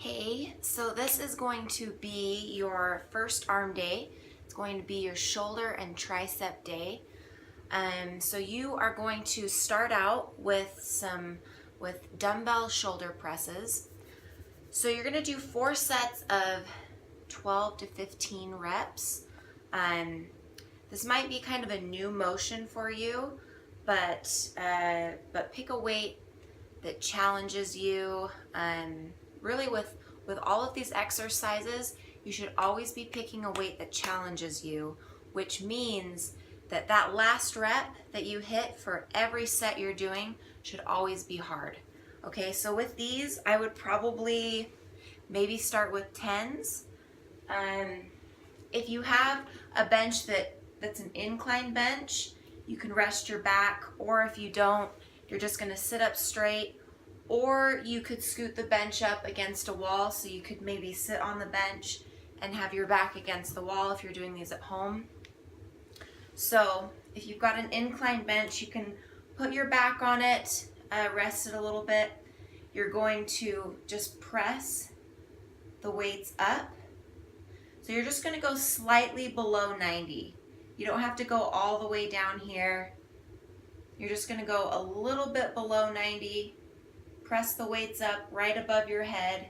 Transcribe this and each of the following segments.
Hey, so this is going to be your first arm day. It's going to be your shoulder and tricep day. So you are going to start out with dumbbell shoulder presses. So you're going to do 4 sets of 12 to 15 reps. This might be kind of a new motion for you, but pick a weight that challenges you. Really with all of these exercises, you should always be picking a weight that challenges you, which means that last rep that you hit for every set you're doing should always be hard. Okay, so with these, I would probably maybe start with 10s. If you have a bench that's an incline bench, you can rest your back, or if you don't, you're just gonna sit up straight. Or you could scoot the bench up against a wall, so you could maybe sit on the bench and have your back against the wall if you're doing these at home. So if you've got an incline bench, you can put your back on it, rest it a little bit. You're going to just press the weights up. So you're just going to go slightly below 90. You don't have to go all the way down here. You're just going to go a little bit below 90. Press the weights up right above your head,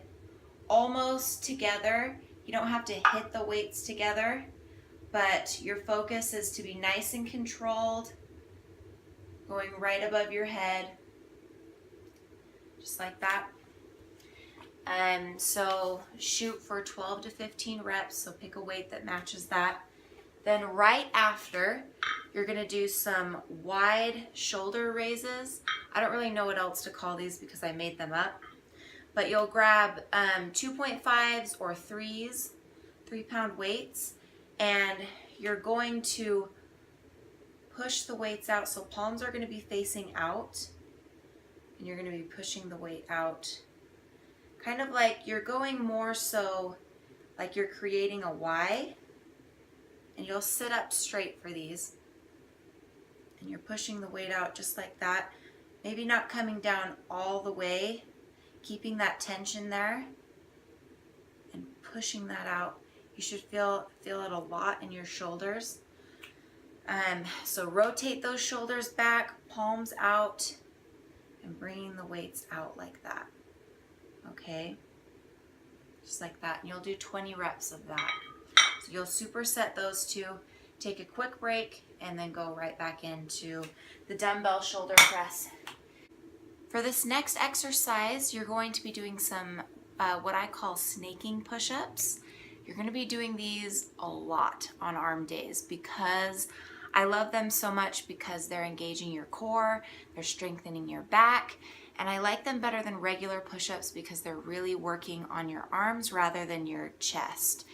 almost together. You don't have to hit the weights together, but your focus is to be nice and controlled, going right above your head, just like that. So shoot for 12 to 15 reps, so pick a weight that matches that. Then right after, you're gonna do some wide shoulder raises. I don't really know what else to call these because I made them up. But you'll grab 2.5s or 3s, 3-pound weights, and you're going to push the weights out. So palms are gonna be facing out, and you're gonna be pushing the weight out. Kind of like you're going more so like you're creating a Y, and you'll sit up straight for these. And you're pushing the weight out just like that. Maybe not coming down all the way, keeping that tension there and pushing that out. You should feel it a lot in your shoulders. So rotate those shoulders back, palms out, and bringing the weights out like that. Okay, just like that. And you'll do 20 reps of that. So you'll superset those two, take a quick break, and then go right back into the dumbbell shoulder press. For this next exercise, you're going to be doing some what I call snaking push-ups. You're going to be doing these a lot on arm days because I love them so much, because they're engaging your core, they're strengthening your back, and I like them better than regular push-ups because they're really working on your arms rather than your chest.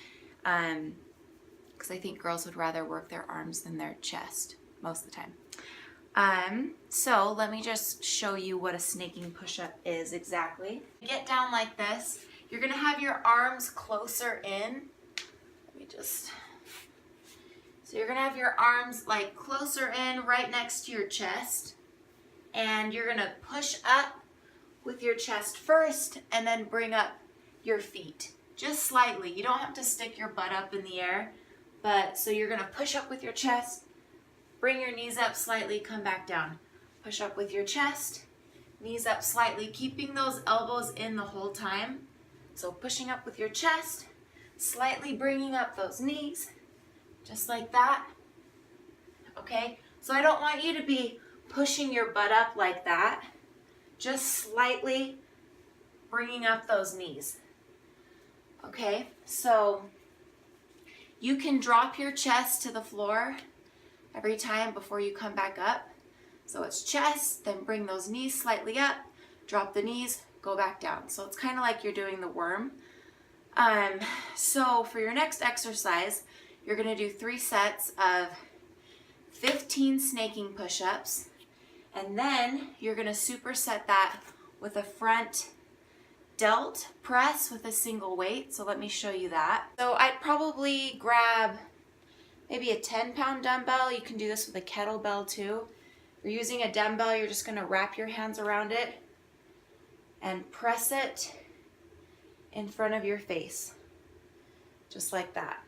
Because I think girls would rather work their arms than their chest most of the time. So let me just show you what a snaking push-up is exactly. Get down like this. You're gonna have your arms closer in. So you're gonna have your arms like closer in, right next to your chest. And you're gonna push up with your chest first and then bring up your feet. Just slightly. You don't have to stick your butt up in the air. But so you're gonna push up with your chest, bring your knees up slightly, come back down. Push up with your chest, knees up slightly, keeping those elbows in the whole time. So pushing up with your chest, slightly bringing up those knees, just like that. Okay, so I don't want you to be pushing your butt up like that. Just slightly bringing up those knees. Okay, so you can drop your chest to the floor every time before you come back up. So it's chest, then bring those knees slightly up, drop the knees, go back down. So it's kind of like you're doing the worm. So for your next exercise, you're going to do 3 sets of 15 snaking push-ups, and then you're going to superset that with a front delt press with a single weight. So let me show you that. So I'd probably grab maybe a 10-pound dumbbell. You can do this with a kettlebell too. If you're using a dumbbell, you're just going to wrap your hands around it and press it in front of your face, just like that.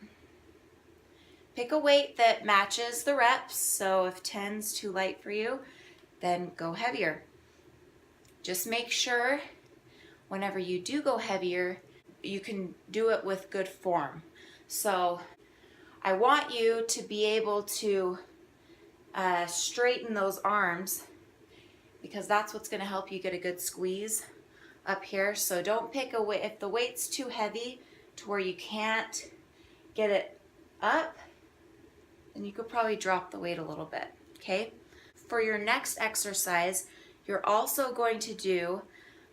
Pick a weight that matches the reps, so if 10's too light for you, then go heavier. Just make sure whenever you do go heavier, you can do it with good form. So I want you to be able to straighten those arms, because that's what's going to help you get a good squeeze up here. So don't pick a weight. If the weight's too heavy to where you can't get it up, then you could probably drop the weight a little bit, okay? For your next exercise, you're also going to do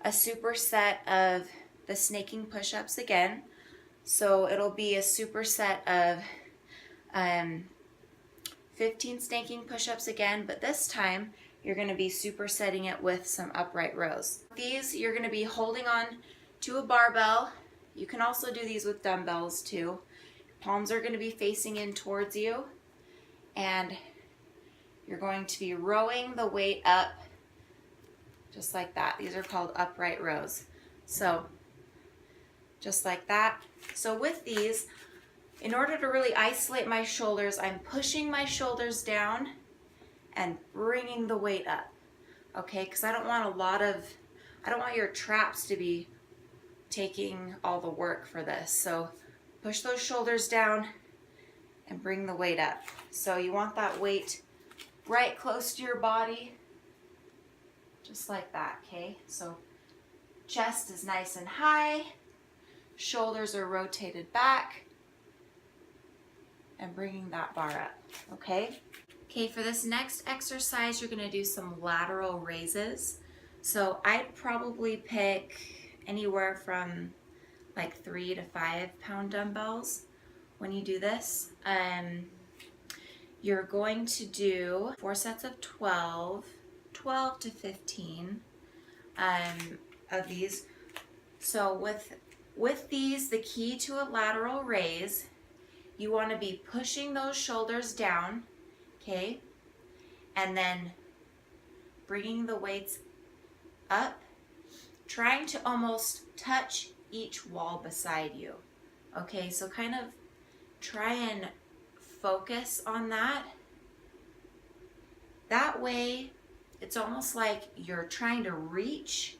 a superset of the snaking push-ups again. So it'll be a superset of 15 snaking push-ups again, but this time you're going to be supersetting it with some upright rows. These, you're going to be holding on to a barbell. You can also do these with dumbbells too. Palms are going to be facing in towards you, and you're going to be rowing the weight up just like that. These are called upright rows. So just like that. So with these, in order to really isolate my shoulders, I'm pushing my shoulders down and bringing the weight up, okay? Because I don't want your traps to be taking all the work for this. So push those shoulders down and bring the weight up. So you want that weight right close to your body, just like that, okay? So chest is nice and high, shoulders are rotated back, and bringing that bar up, okay? Okay, for this next exercise, you're gonna do some lateral raises. So I'd probably pick anywhere from like 3 to 5 pound dumbbells when you do this. You're going to do 4 sets of 12 to 15 of these. So with these, the key to a lateral raise, you want to be pushing those shoulders down, okay? And then bringing the weights up, trying to almost touch each wall beside you, okay? So kind of try and focus on that. That way, it's almost like you're trying to reach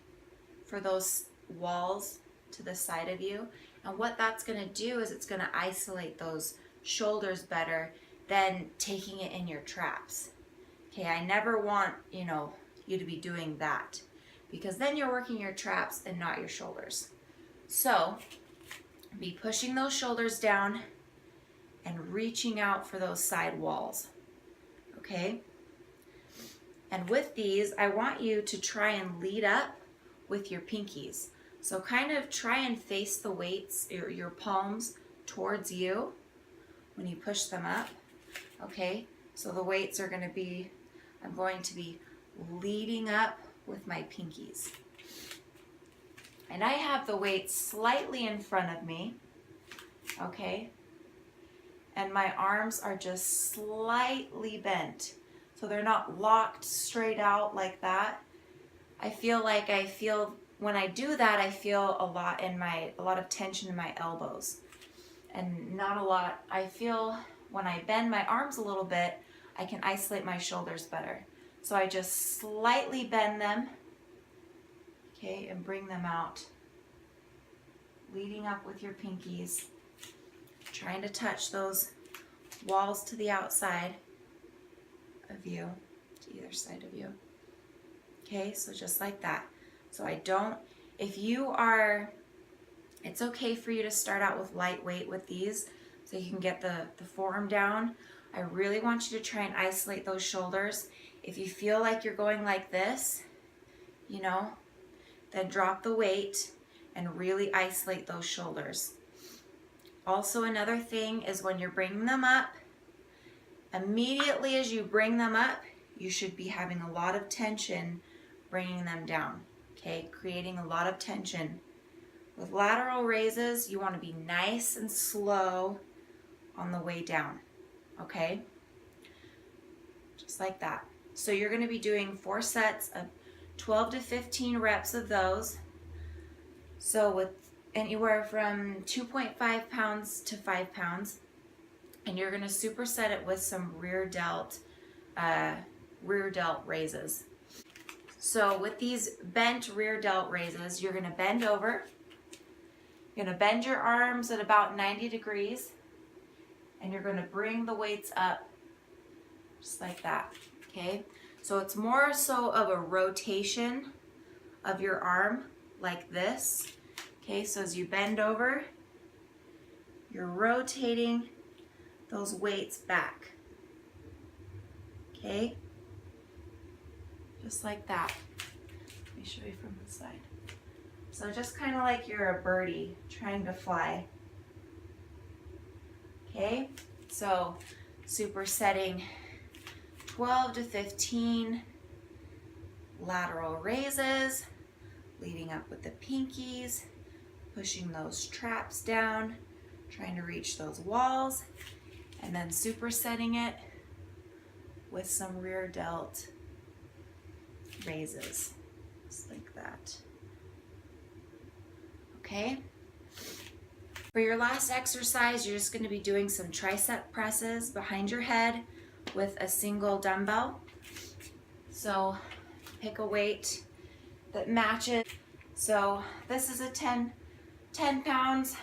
for those walls to the side of you. And what that's going to do is it's going to isolate those shoulders better than taking it in your traps. Okay, I never want, you to be doing that, because then you're working your traps and not your shoulders. So be pushing those shoulders down and reaching out for those side walls, okay? And with these, I want you to try and lead up with your pinkies. So kind of try and face the weights, your palms towards you when you push them up, okay? So the weights are gonna be, I'm going to be leading up with my pinkies. And I have the weights slightly in front of me, okay? And my arms are just slightly bent. So they're not locked straight out like that. I feel when I do that, I feel a lot of tension in my elbows. And not a lot. I feel when I bend my arms a little bit, I can isolate my shoulders better. So I just slightly bend them, okay, and bring them out. Leading up with your pinkies, trying to touch those walls to the outside of you, to either side of you. Okay, so just like that. So it's okay for you to start out with lightweight with these so you can get the forearm down. I really want you to try and isolate those shoulders. If you feel like you're going like this, then drop the weight and really isolate those shoulders. Also, another thing is when you're bringing them up, immediately as you bring them up, you should be having a lot of tension bringing them down, okay? Creating a lot of tension. With lateral raises, you want to be nice and slow on the way down, okay? Just like that. So you're going to be doing 4 sets of 12 to 15 reps of those. So anywhere from 2.5 pounds to 5 pounds. And you're gonna superset it with some rear delt raises. So with these bent rear delt raises, you're gonna bend over. You're gonna bend your arms at about 90 degrees, and you're gonna bring the weights up just like that, okay? So it's more so of a rotation of your arm like this, okay? So as you bend over, you're rotating those weights back, okay? Just like that. Let me show you from the side. So just kind of like you're a birdie trying to fly. Okay, so supersetting 12 to 15 lateral raises, leading up with the pinkies, pushing those traps down, trying to reach those walls, and then supersetting it with some rear delt raises, just like that. Okay. For your last exercise, you're just going to be doing some tricep presses behind your head with a single dumbbell. So pick a weight that matches. So this is a 10 pounds.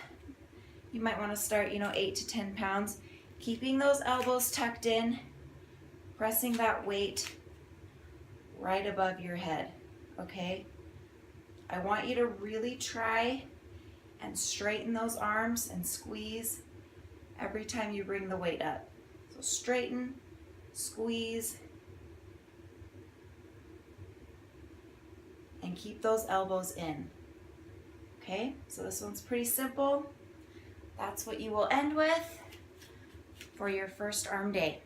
You might want to start, 8 to 10 pounds. Keeping those elbows tucked in, pressing that weight right above your head, okay? I want you to really try and straighten those arms and squeeze every time you bring the weight up. So straighten, squeeze, and keep those elbows in. Okay, so this one's pretty simple. That's what you will end with for your first arm day.